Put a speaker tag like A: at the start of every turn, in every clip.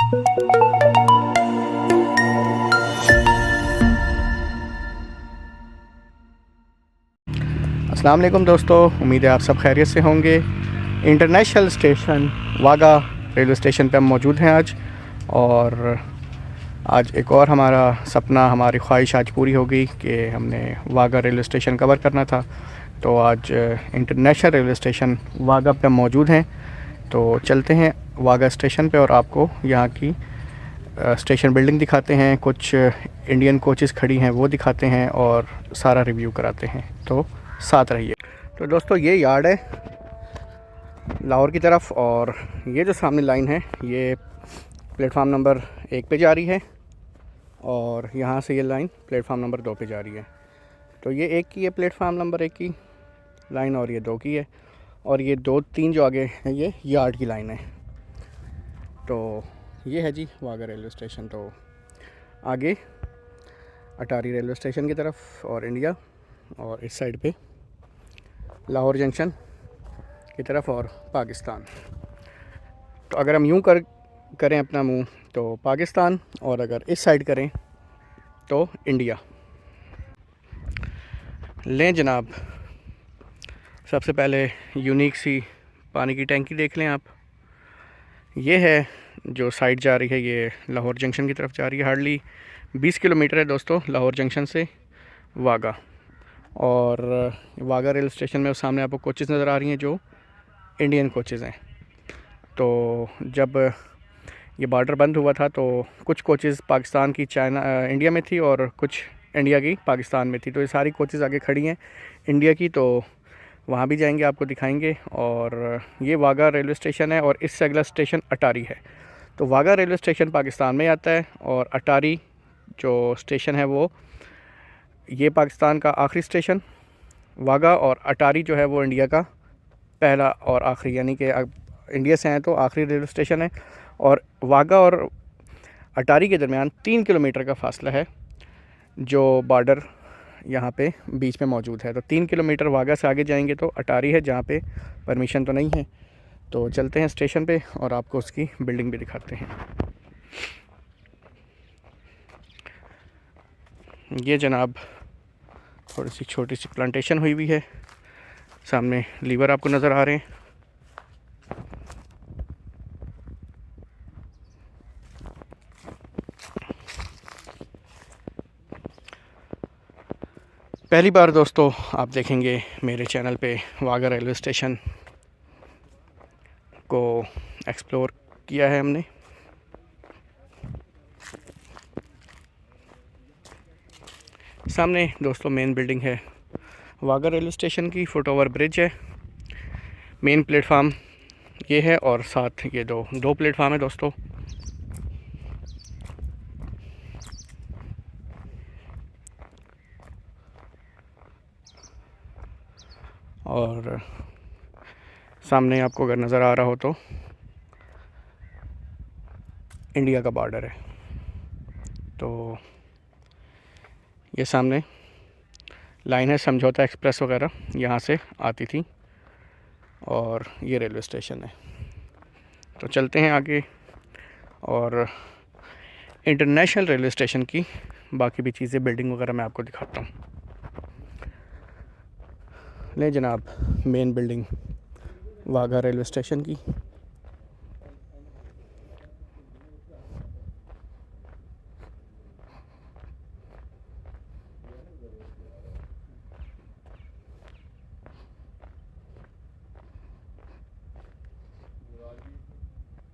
A: अस्सलाम वालेकुम दोस्तों, उम्मीद है आप सब खैरियत से होंगे। इंटरनेशनल स्टेशन वागा रेलवे स्टेशन पे हम मौजूद हैं आज। और आज एक और हमारा सपना, हमारी ख्वाहिश आज पूरी हो गई कि हमने वागा रेलवे स्टेशन कवर करना था। तो आज इंटरनेशनल रेलवे स्टेशन वागा पे हम मौजूद हैं। तो चलते हैं वागा स्टेशन पे और आपको यहाँ की स्टेशन बिल्डिंग दिखाते हैं, कुछ इंडियन कोचेज़ खड़ी हैं वो दिखाते हैं और सारा रिव्यू कराते हैं। तो साथ रहिए। तो दोस्तों ये यार्ड है लाहौर की तरफ, और ये जो सामने लाइन है ये प्लेटफार्म नंबर 1 पे जा रही है, और यहाँ से ये लाइन प्लेटफार्म नंबर 2 पे जा रही है। तो ये 1 की है, प्लेटफार्म नंबर 1 की लाइन, और ये 2 की है, और ये 2-3 जो आगे है ये यार्ड की लाइन है। तो ये है जी वागा रेलवे स्टेशन। तो आगे अटारी रेलवे स्टेशन की तरफ और इंडिया, और इस साइड पे लाहौर जंक्शन की तरफ और पाकिस्तान। तो अगर हम यूं करें अपना मुंह तो पाकिस्तान, और अगर इस साइड करें तो इंडिया। लें जनाब, सबसे पहले यूनिक सी पानी की टैंकी देख लें आप। ये है जो साइड जा रही है, ये लाहौर जंक्शन की तरफ जा रही है। हार्डली 20 किलोमीटर है दोस्तों लाहौर जंक्शन से वागा। और वागा रेल स्टेशन में उस सामने आपको कोचेज़ नज़र आ रही हैं जो इंडियन कोचेज़ हैं। तो जब ये बॉर्डर बंद हुआ था तो कुछ कोचेज़ पाकिस्तान की इंडिया में थी, और कुछ इंडिया की पाकिस्तान में थी। तो ये सारी कोचेज़ आगे खड़ी हैं इंडिया की, तो वहाँ भी जाएंगे, आपको दिखाएंगे। और ये वागा रेलवे स्टेशन है, और इससे अगला स्टेशन अटारी है। तो वागा रेलवे स्टेशन पाकिस्तान में आता है, और अटारी जो स्टेशन है वो ये पाकिस्तान का आखिरी स्टेशन वागा, और अटारी जो है वो इंडिया का पहला और आखिरी, यानी कि इंडिया से हैं तो आखिरी रेलवे स्टेशन है। और वागा और अटारी के दरमियान 3 किलोमीटर का फासला है, जो बॉर्डर यहाँ पे बीच में मौजूद है। तो 3 किलोमीटर वागा से आगे जाएंगे तो अटारी है, जहाँ पे परमिशन तो नहीं है। तो चलते हैं स्टेशन पे और आपको उसकी बिल्डिंग भी दिखाते हैं। ये जनाब थोड़ी सी छोटी सी प्लांटेशन हुई हुई है, सामने लीवर आपको नज़र आ रहे हैं। पहली बार दोस्तों आप देखेंगे मेरे चैनल पे वागा रेलवे स्टेशन को एक्सप्लोर किया है हमने। सामने दोस्तों मेन बिल्डिंग है वागा रेलवे स्टेशन की, फुट ओवर ब्रिज है, मेन प्लेटफार्म ये है, और साथ ये दो प्लेटफार्म है दोस्तों। और सामने आपको अगर नज़र आ रहा हो तो इंडिया का बॉर्डर है। तो ये सामने लाइन है समझौता एक्सप्रेस वगैरह यहाँ से आती थी, और ये रेलवे स्टेशन है। तो चलते हैं आगे और इंटरनेशनल रेलवे स्टेशन की बाकी भी चीज़ें, बिल्डिंग वगैरह मैं आपको दिखाता हूँ। ले जनाब, मेन बिल्डिंग वागा रेलवे स्टेशन की।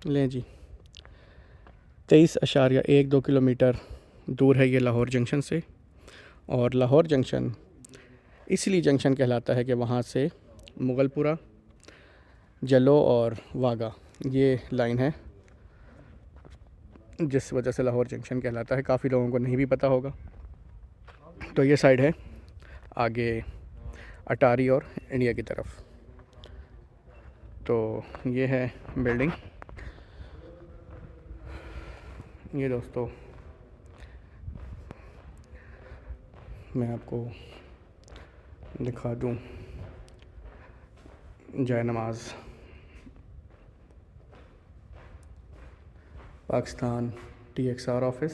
A: लें जी, 23.12 किलोमीटर दूर है ये लाहौर जंक्शन से। और लाहौर जंक्शन इसलिए जंक्शन कहलाता है कि वहाँ से मुगलपुरा, जलो और वागा ये लाइन है, जिस वजह से लाहौर जंक्शन कहलाता है। काफ़ी लोगों को नहीं भी पता होगा। तो ये साइड है आगे अटारी और इंडिया की तरफ। तो ये है बिल्डिंग। ये दोस्तों मैं आपको दिखा दूं जाए नमाज। पाकिस्तान TXR ऑफिस,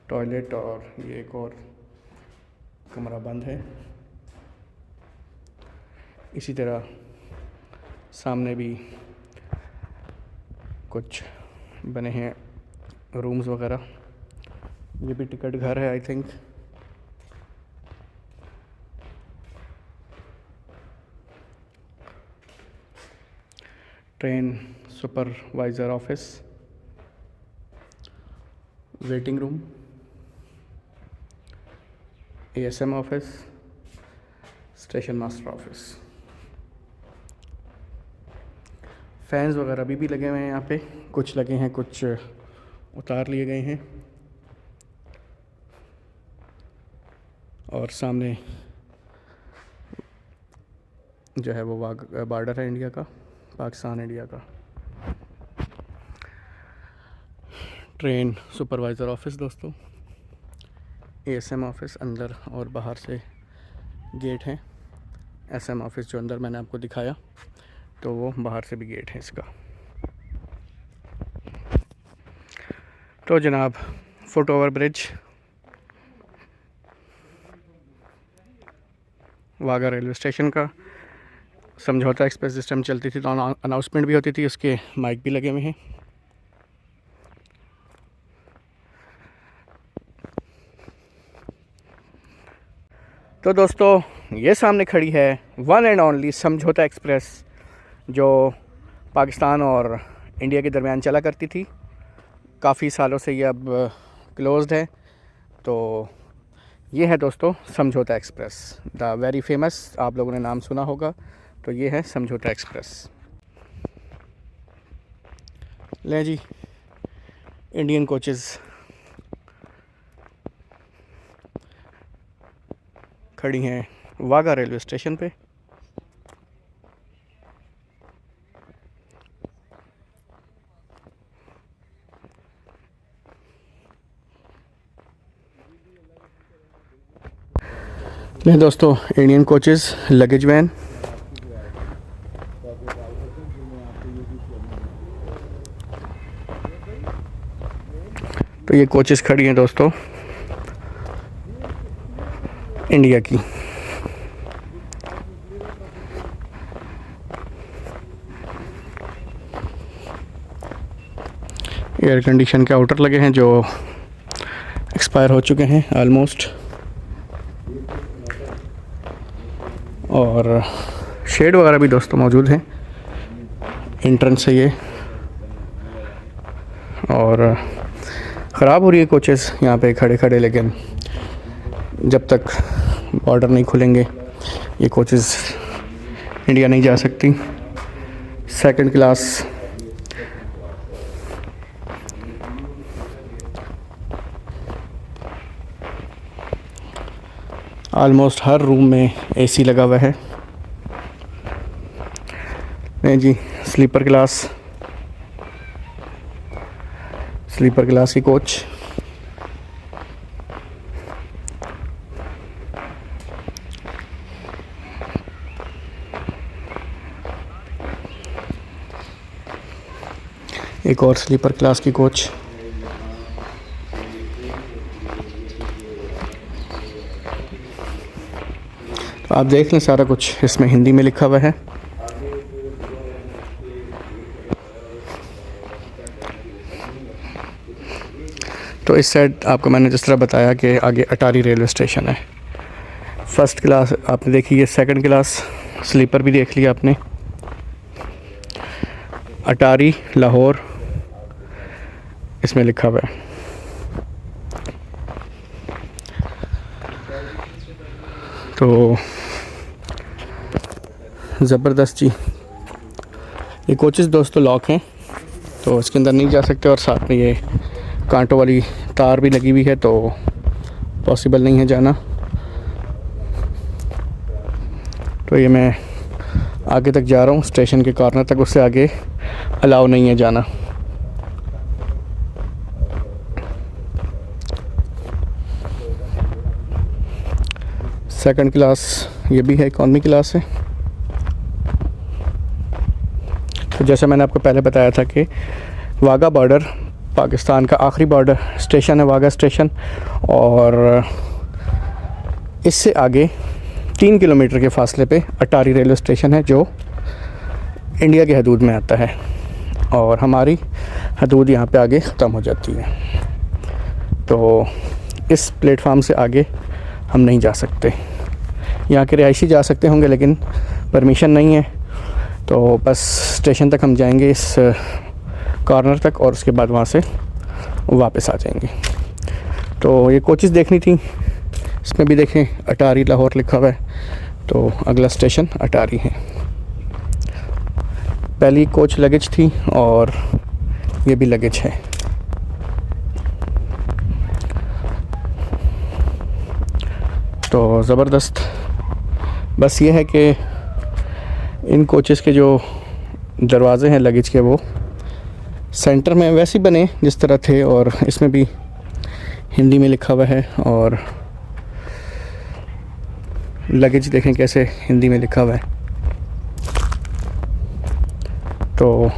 A: टॉयलेट और ये एक और कमरा बंद है। इसी तरह सामने भी कुछ बने हैं रूम्स वगैरह। ये भी टिकट घर है I think. Train supervisor office, waiting room, ASM office, station master office. Fans वगैरह अभी भी लगे हुए हैं यहाँ पे, कुछ लगे हैं, कुछ उतार लिए गए हैं। और सामने जो है वो बॉर्डर है इंडिया का, पाकिस्तान इंडिया का। ट्रेन सुपरवाइज़र ऑफिस दोस्तों, ASM ऑफिस अंदर और बाहर से गेट हैं। SM ऑफिस जो अंदर मैंने आपको दिखाया, तो वो बाहर से भी गेट है इसका। तो जनाब, foot over bridge Wagah railway station का। समझौता एक्सप्रेस जिस टाइम चलती थी तो अनाउंसमेंट भी होती थी, उसके माइक भी लगे हुए हैं। तो दोस्तों, ये सामने खड़ी है वन एंड ओनली समझौता एक्सप्रेस, जो पाकिस्तान और इंडिया के दरमियान चला करती थी। काफ़ी सालों से ये अब क्लोज्ड है। तो ये है दोस्तों समझौता एक्सप्रेस, द वेरी फेमस, आप लोगों ने नाम सुना होगा। तो ये है समझौता एक्सप्रेस। लें जी, इंडियन कोचेज़ खड़ी हैं वाघा रेलवे स्टेशन पे। नहीं दोस्तों, इंडियन कोचेज़ लगेज वैन। तो ये कोचेज़ खड़ी हैं दोस्तों इंडिया की। एयर कंडीशन के आउटर लगे हैं जो एक्सपायर हो चुके हैं ऑलमोस्ट, और शेड वगैरह भी दोस्तों मौजूद हैं। एंट्रेंस है ये, और ख़राब हो रही है कोचेज़ यहाँ पे खड़े खड़े, लेकिन जब तक बॉर्डर नहीं खुलेंगे ये कोचेज़ इंडिया नहीं जा सकती। सेकंड क्लास ऑलमोस्ट हर रूम में AC लगा हुआ है। नहीं जी, स्लीपर क्लास की कोच। एक और स्लीपर क्लास की कोच। तो आप देख लें, सारा कुछ इसमें हिंदी में लिखा हुआ है। तो इस साइड आपको मैंने जिस तरह बताया कि आगे अटारी रेलवे स्टेशन है। फर्स्ट क्लास आपने देखी है, सेकंड क्लास स्लीपर भी देख लिया आपने। अटारी लाहौर इसमें लिखा हुआ है। तो ज़बरदस्त जी, ये कोचेज़ दोस्तों लॉक हैं, तो इसके अंदर नहीं जा सकते। और साथ में ये कांटों वाली तार भी लगी हुई है, तो पॉसिबल नहीं है जाना। तो ये मैं आगे तक जा रहा हूँ, स्टेशन के कॉर्नर तक, उससे आगे अलाउ नहीं है जाना। सेकंड क्लास ये भी है, इकॉनमी क्लास है। तो जैसे मैंने आपको पहले बताया था कि वाघा बॉर्डर, पाकिस्तान का आखिरी बॉर्डर स्टेशन है वाघा स्टेशन। और इससे आगे 3 किलोमीटर के फासले पे अटारी रेलवे स्टेशन है जो इंडिया की हदूद में आता है, और हमारी हदूद यहाँ पे आगे ख़त्म हो जाती है। तो इस प्लेटफार्म से आगे हम नहीं जा सकते। यहाँ के रिहायशी जा सकते होंगे लेकिन परमिशन नहीं है, तो बस स्टेशन तक हम जाएंगे इस कॉर्नर तक, और उसके बाद वहाँ से वापस आ जाएंगे। तो ये कोचेस देखनी थी, इसमें भी देखें अटारी लाहौर लिखा हुआ है, तो अगला स्टेशन अटारी है। पहली कोच लगेज थी और ये भी लगेज है। तो ज़बरदस्त। बस ये है कि इन कोचेस के जो दरवाज़े हैं लगेज के, वो सेंटर में वैसे ही बने जिस तरह थे, और इसमें भी हिंदी में लिखा हुआ है, और लगेज देखें कैसे हिंदी में लिखा हुआ है। तो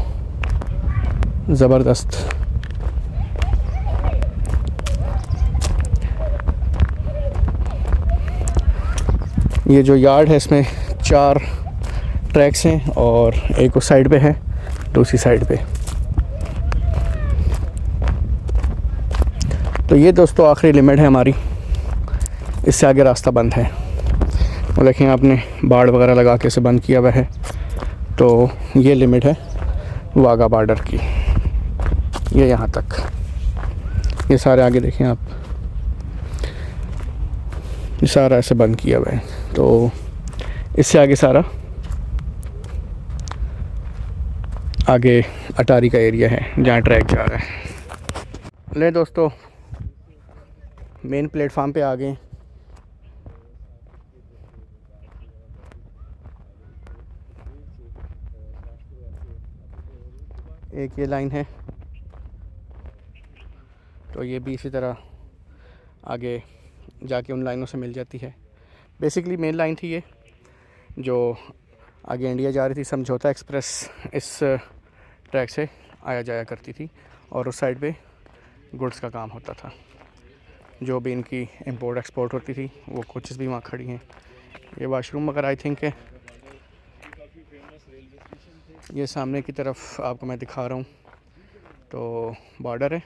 A: ज़बरदस्त। ये जो यार्ड है इसमें 4 ट्रैक्स हैं, और एक उस साइड पे है, दूसरी साइड पे। तो ये दोस्तों आखिरी लिमिट है हमारी, इससे आगे रास्ता बंद है। वो देखें आपने बाड़ वगैरह लगा के इसे बंद किया हुआ है। तो ये लिमिट है वाघा बॉर्डर की, ये यहाँ तक। ये सारे आगे देखें आप, ये सारा ऐसे बंद किया हुआ है। तो इससे आगे सारा आगे अटारी का एरिया है जहाँ ट्रैक जा रहा है। ले दोस्तों, मेन प्लेटफार्म पे आ गए। एक ये लाइन है, तो ये भी इसी तरह आगे जाके उन लाइनों से मिल जाती है। बेसिकली मेन लाइन थी ये, जो आगे इंडिया जा रही थी। समझौता एक्सप्रेस इस ट्रैक से आया जाया करती थी, और उस साइड पे गुड्स का काम होता था। जो भी इनकी इंपोर्ट एक्सपोर्ट होती थी वो कोचेस भी वहाँ खड़ी हैं। ये वाशरूम वगैरह आई थिंक है। ये सामने की तरफ आपको मैं दिखा रहा हूँ, तो बॉर्डर है।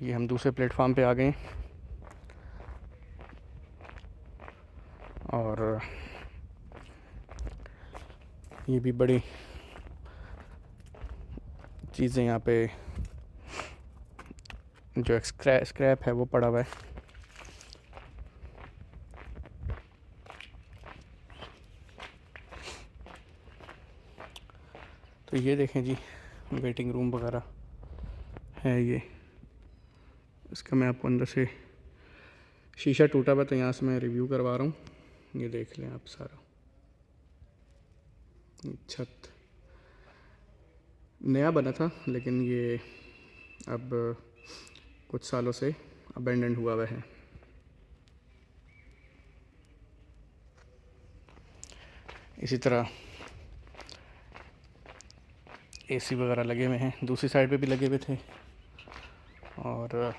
A: ये हम दूसरे प्लेटफार्म पे आ गए, और ये भी बड़ी चीज़ें यहाँ पे, जो स्क्रैप है वो पड़ा हुआ है। तो ये देखें जी, वेटिंग रूम वगैरह है ये। इसका मैं आपको अंदर से, शीशा टूटा हुआ तो यहाँ से मैं रिव्यू करवा रहा हूँ। ये देख लें आप सारा, छत नया बना था लेकिन ये अब कुछ सालों से अबेंडन हुआ हुआ है। इसी तरह एसी वगैरह लगे हुए हैं, दूसरी साइड पे भी लगे हुए थे। और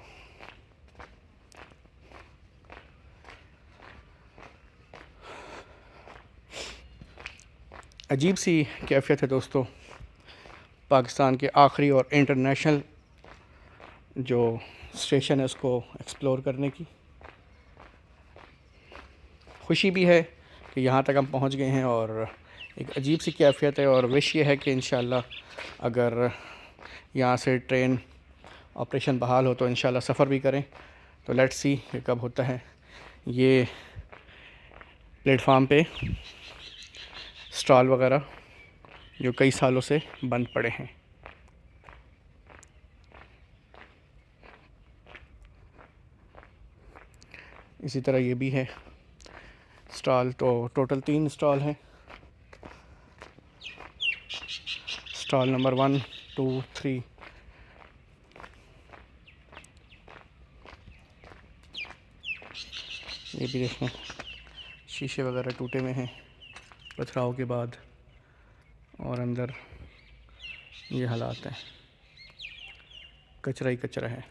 A: अजीब सी कैफियत है दोस्तों पाकिस्तान के आखिरी और इंटरनेशनल जो स्टेशन है उसको एक्सप्लोर करने की। खुशी भी है कि यहाँ तक हम पहुँच गए हैं, और एक अजीब सी कैफियत है। और विश ये है कि इंशाल्लाह अगर यहाँ से ट्रेन ऑपरेशन बहाल हो तो इंशाल्लाह सफ़र भी करें। तो लेट्स सी कि कब होता है। ये प्लेटफार्म पे स्टॉल वगैरह जो कई सालों से बंद पड़े हैं। इसी तरह ये भी है स्टॉल, तो टोटल 3 स्टॉल हैं। Stall number 1, 2, 3। ये भी देखें शीशे वगैरह टूटे हुए हैं पथराव के बाद। और अंदर ये हालात हैं, कचरा ही कचरा है।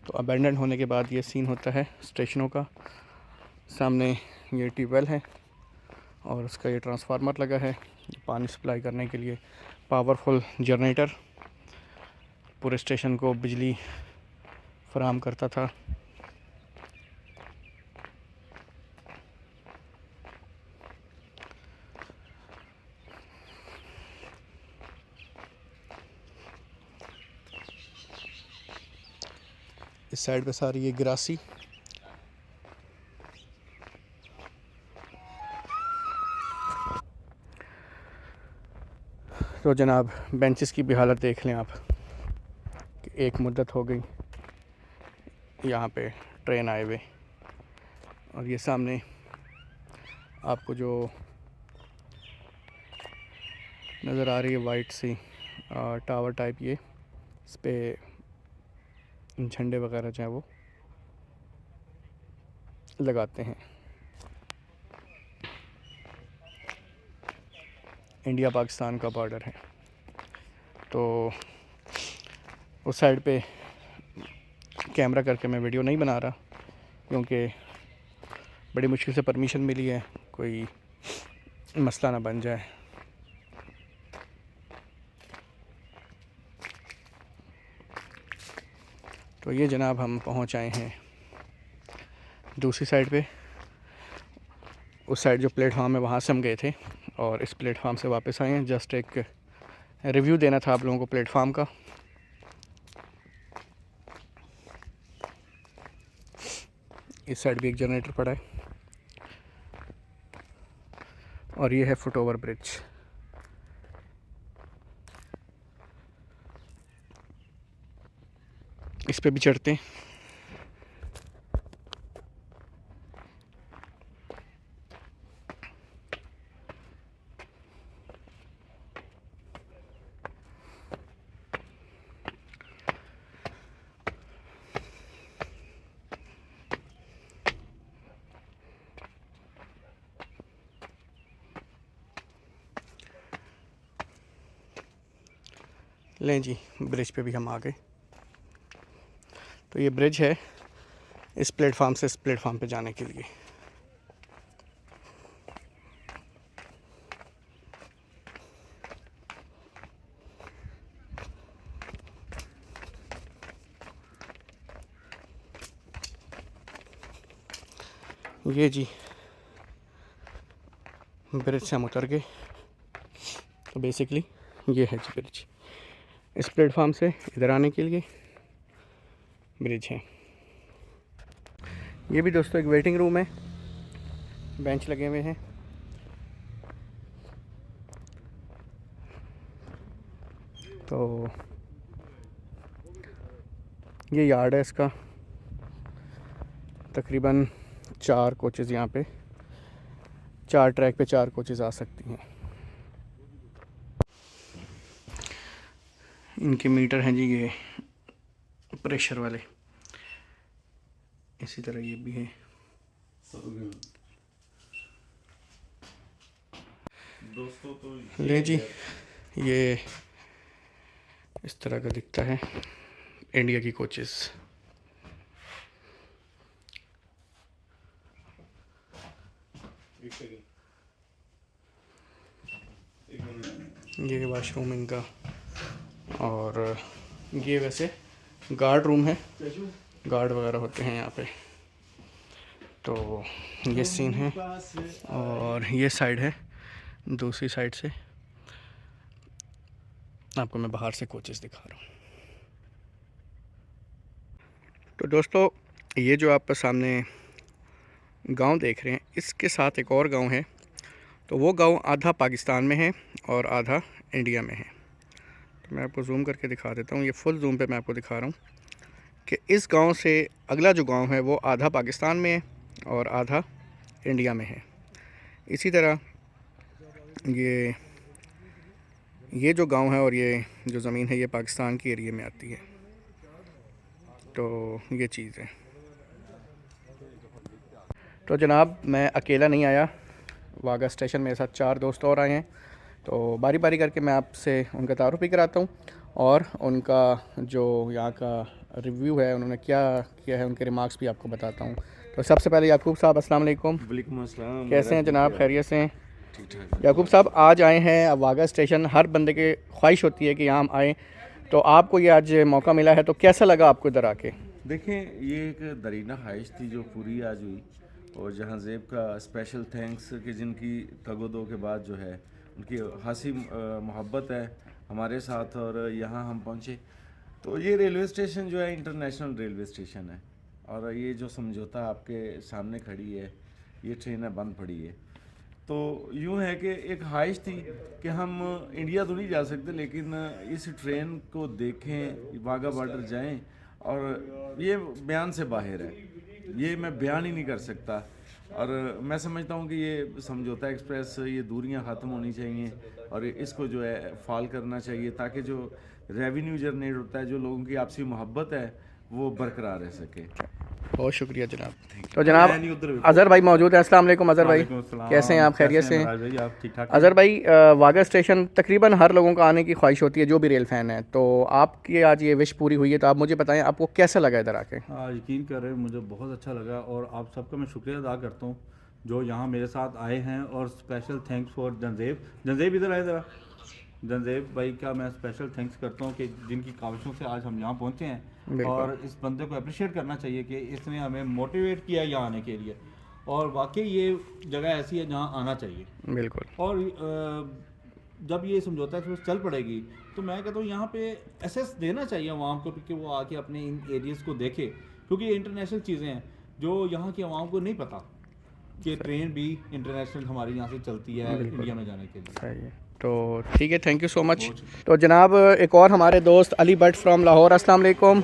A: तो अबैंडन होने के बाद ये सीन होता है स्टेशनों का। सामने ये ट्यूबवेल है और उसका ये ट्रांसफार्मर लगा है पानी सप्लाई करने के लिए, पावरफुल जनरेटर पूरे स्टेशन को बिजली फराहम करता था। इस साइड पे सारी ये ग्रासी, तो जनाब बेंचेस की भी हालत देख लें आप कि एक मुद्दत हो गई यहाँ पे ट्रेन आए हुए। और ये सामने आपको जो नज़र आ रही है वाइट सी टावर टाइप, ये इस पे झंडे वगैरह जो हैं वो लगाते हैं। इंडिया पाकिस्तान का बॉर्डर है। तो उस साइड पे कैमरा करके मैं वीडियो नहीं बना रहा क्योंकि बड़ी मुश्किल से परमिशन मिली है, कोई मसला ना बन जाए। तो ये जनाब हम पहुंच आए हैं दूसरी साइड पे। उस साइड जो प्लेटफार्म है वहाँ से हम गए थे और इस प्लेटफार्म से वापस आए हैं। जस्ट एक रिव्यू देना था आप लोगों को प्लेटफार्म का। इस साइड भी एक जनरेटर पड़ा है और ये है फुट ओवर ब्रिज। इस पे भी चढ़ते हैं। लें जी, ब्रिज पे भी हम आ गए। तो ये ब्रिज है इस प्लेटफार्म से इस प्लेटफार्म पे जाने के लिए। ये जी ब्रिज से हम उतर गए। तो बेसिकली ये है जी ब्रिज। इस प्लेटफार्म से इधर आने के लिए ब्रिज है। ये भी दोस्तों एक वेटिंग रूम है, बेंच लगे हुए हैं। तो ये यार्ड है इसका। तकरीबन 4 कोचेज़ यहाँ पे, 4 ट्रैक पे 4 कोचेज़ आ सकती हैं। इनके मीटर हैं जी ये प्रेशर वाले। इसी तरह ये भी है।
B: दोस्तों तो
A: ले जी, ये इस तरह का दिखता है इंडिया की कोचेस। ये वाशरूम इनका, और ये वैसे गार्ड रूम है, गार्ड वगैरह होते हैं यहाँ पे। तो ये सीन है। और ये साइड है, दूसरी साइड से आपको मैं बाहर से कोचेस दिखा रहा हूँ। तो दोस्तों ये जो आप सामने गांव देख रहे हैं, इसके साथ एक और गांव है। तो वो गांव आधा पाकिस्तान में है और आधा इंडिया में है। तो मैं आपको जूम करके दिखा देता हूँ। ये फुल जूम पे मैं आपको दिखा रहा हूँ कि इस गांव से अगला जो गांव है वो आधा पाकिस्तान में है और आधा इंडिया में है। इसी तरह ये जो गांव है और ये जो ज़मीन है ये पाकिस्तान की एरिया में आती है। तो ये चीज़ है। तो जनाब मैं अकेला नहीं आया, वाघा स्टेशन मेरे साथ 4 दोस्त और आए हैं। तो बारी बारी करके मैं आपसे उनका तारुफ भी कराता हूँ और उनका जो यहाँ का रिव्यू है, उन्होंने क्या किया है, उनके रिमार्क्स भी आपको बताता हूँ। तो सबसे पहले याकूब साहब, अस्सलाम वालेकुम।
B: वालेकुम अस्सलाम।
A: कैसे हैं जनाब, खैरियत से हैं?
B: ठीक ठाक।
A: याकूब साहब आज आए हैं वाघा स्टेशन। हर बंदे की ख्वाहिश होती है कि यहाँ हम आएँ, तो आपको ये आज मौका मिला है, तो कैसा लगा आपको इधर आके?
B: देखें, ये एक दरीना ख्वाहिश थी जो पूरी आज हुई, और जहाँ ज़ेब का स्पेशल थैंक्स कि जिनकी तगोदो के बाद जो है उनकी हंसी मोहब्बत है हमारे साथ, और यहाँ हम पहुँचे। तो ये रेलवे स्टेशन जो है इंटरनेशनल रेलवे स्टेशन है, और ये जो समझौता आपके सामने खड़ी है, ये ट्रेनें बंद पड़ी है। तो यूँ है कि एक ख्वाहिश थी कि हम इंडिया तो नहीं जा सकते, लेकिन इस ट्रेन को देखें, वाघा बॉर्डर जाएं, और ये बयान से बाहर है, ये मैं बयान ही नहीं कर सकता। और मैं समझता हूँ कि ये समझौता एक्सप्रेस, ये दूरियां ख़त्म होनी चाहिए और इसको जो है फॉल करना चाहिए, ताकि जो रेवेन्यू जनरेट होता है, जो लोगों की आपसी मोहब्बत है, वो बरकरार रह सके।
A: बहुत शुक्रिया जनाब। तो जनाब अज़हर भाई मौजूद हैं। अस्सलाम वालेकुम अज़हर भाई, कैसे हैं आप, खैरियत से हैं? अज़हर भाई, वाघा स्टेशन तकरीबन हर लोगों का आने की ख्वाहिश होती है, जो भी रेल फ़ैन है। तो आपकी आज ये विश पूरी हुई है, तो आप मुझे बताएं आपको कैसा लगा इधर आके?
C: हाँ, यकीन कर रहे हैं, मुझे बहुत अच्छा लगा, और आप सबका मैं शुक्रिया अदा करता हूँ जो यहाँ मेरे साथ आए हैं। और स्पेशल थैंक्स फॉर जंजेब इधर आए ज़रा। जंजेब भाई का मैं स्पेशल थैंक्स करता हूँ कि जिनकी काविशों से आज हम यहाँ पहुँचे हैं, और इस बंदे को अप्रिशिएट करना चाहिए कि इसने हमें मोटिवेट किया यहाँ आने के लिए। और वाकई ये जगह ऐसी है जहाँ आना चाहिए।
A: बिल्कुल।
C: और जब ये समझौता एक्सप्रेस चल पड़ेगी, तो मैं कहता हूँ यहाँ पे एसेस देना चाहिए आवाम को कि वो आके अपने इन एरियाज़ को देखे, क्योंकि ये इंटरनेशनल चीज़ें हैं जो यहाँ की आवाम को नहीं पता कि ट्रेन भी इंटरनेशनल हमारी यहाँ से चलती है इंडिया में जाने के लिए।
A: सही है, तो ठीक है, थैंक यू सो मच। तो जनाब एक और हमारे दोस्त अली भट्ट फ्रॉम लाहौर, अस्सलाम वालेकुम।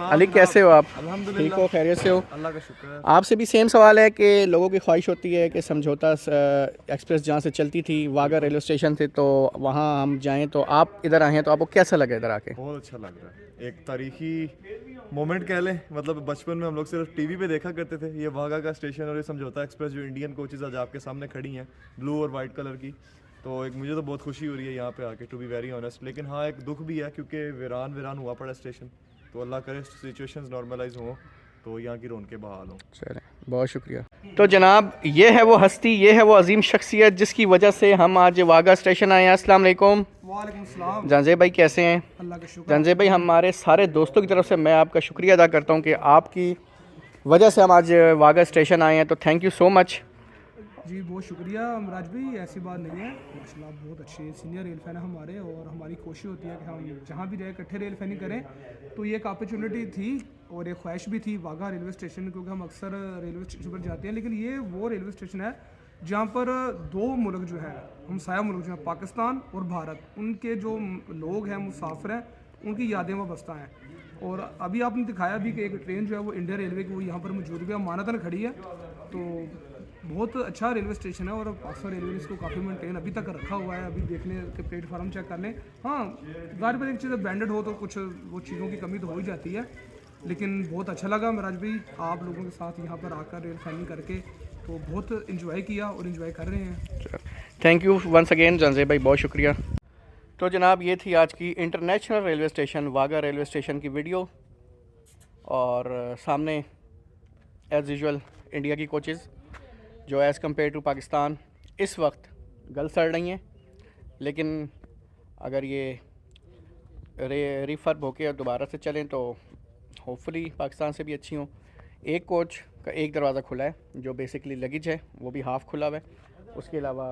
A: अली कैसे हो आप? ठीक हो, खैरियत से हो?
D: अल्लाह का शुक्र है।
A: आपसे भी सेम सवाल है कि लोगों की ख्वाहिश होती है कि समझौता एक्सप्रेस जहाँ से चलती थी वाघा रेलवे स्टेशन से, तो वहाँ हम जाएं, तो आप इधर आए हैं, तो आपको कैसा लगा इधर आके?
D: बहुत अच्छा लग रहा है, एक तारीखी मोमेंट कह लें। मतलब बचपन में हम लोग सिर्फ टीवी पे देखा करते थे ये वाघा का स्टेशन और ये समझौता एक्सप्रेस, जो इंडियन कोचेज आज आपके सामने खड़ी हैं ब्लू और वाइट कलर की। तो एक मुझे तो बहुत खुशी हो रही है यहाँ पे आके, टू बी वेरी ऑनेस्ट। लेकिन हाँ, एक दुख भी है क्योंकि वीरान हुआ पड़ा स्टेशन। तो अल्लाह करे सिचुएशंस नॉर्मलाइज हों तो यहाँ की रौनकें बहाल हों।
A: चलें, बहुत शुक्रिया। तो जनाब ये है वो हस्ती, ये है वो अजीम शख्सियत जिसकी वजह से हम आज वाघा स्टेशन आए हैं। अस्सलाम वालेकुम।
E: वालेकुम सलाम।
A: जंजेब भाई कैसे हैं?
E: अल्लाह का शुक्र।
A: जंजेब भाई, हमारे सारे दोस्तों की तरफ से मैं आपका शुक्रिया अदा करता हूँ कि आपकी वजह से हम आज वाघा स्टेशन आए हैं, तो थैंक यू सो मच।
E: जी बहुत शुक्रिया अमराज भाई, ऐसी बात नहीं है। माशाल्लाह बहुत अच्छे सीनियर रेल फैन है हमारे, और हमारी कोशिश होती है कि हम जहाँ भी रहे इकट्ठे रेल फैनिंग करें। तो ये एक अपॉर्चुनिटी थी और एक ख्वाहिश भी थी वाघा रेलवे स्टेशन, क्योंकि हम अक्सर रेलवे स्टेशन पर जाते हैं, लेकिन ये वो रेलवे स्टेशन है जहाँ पर दो मुल्क जो है, हमसाया मुल्क जो है पाकिस्तान और भारत, उनके जो लोग हैं, मुसाफिर हैं, उनकी यादें वाबस्ता हैं। और अभी आपने दिखाया भी कि एक ट्रेन जो है वो इंडियन रेलवे की वो यहाँ पर मौजूद भी मानतन खड़ी है। तो बहुत अच्छा रेलवे स्टेशन है, और पाकिस्तान रेलवे ने इसको काफ़ी मेंटेन अभी तक रखा हुआ है। अभी देखने के प्लेटफार्म चेक कर लें। हाँ, गाड़ी पर एक चीज़ ब्रांडेड हो तो कुछ वो चीज़ों की कमी तो हो ही जाती है, लेकिन बहुत अच्छा लगा मिराज भाई आप लोगों के साथ यहाँ पर आकर रेल फैनिंग करके, तो बहुत इंजॉय किया और इंजॉय कर रहे हैं।
A: थैंक यू वंस अगेन जंजेब भाई, बहुत शुक्रिया। तो जनाब ये थी आज की international railway station Wagah railway station की वीडियो, और सामने एज़ यूजुअल इंडिया की कोचेज़ जो एज़ कम्पेयर टू पाकिस्तान इस वक्त गल सड़ रही हैं, लेकिन अगर ये रिफर्ब होके दोबारा से चलें तो होपफुली पाकिस्तान से भी अच्छी हों। एक कोच का एक दरवाज़ा खुला है जो बेसिकली लगेज है, वो भी हाफ़ खुला हुआ है, उसके अलावा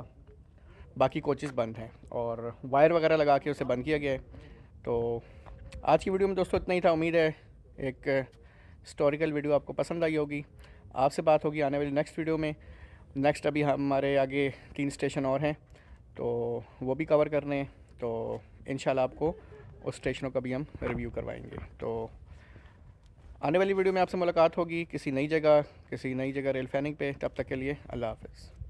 A: बाकी कोचेस बंद हैं और वायर वगैरह लगा के उसे बंद किया गया है। तो आज की वीडियो में दोस्तों इतना ही था। उम्मीद है एक हिस्टोरिकल वीडियो आपको पसंद आई होगी। आपसे बात होगी आने वाली नेक्स्ट वीडियो में। नेक्स्ट अभी हमारे आगे 3 स्टेशन और हैं, तो वो भी कवर करने हैं, तो इंशाल्लाह आपको उस स्टेशनों का भी हम रिव्यू करवाएंगे। तो आने वाली वीडियो में आपसे मुलाकात होगी किसी नई जगह रेल फैनिंग पे। तब तक के लिए अल्लाह हाफ़िज़।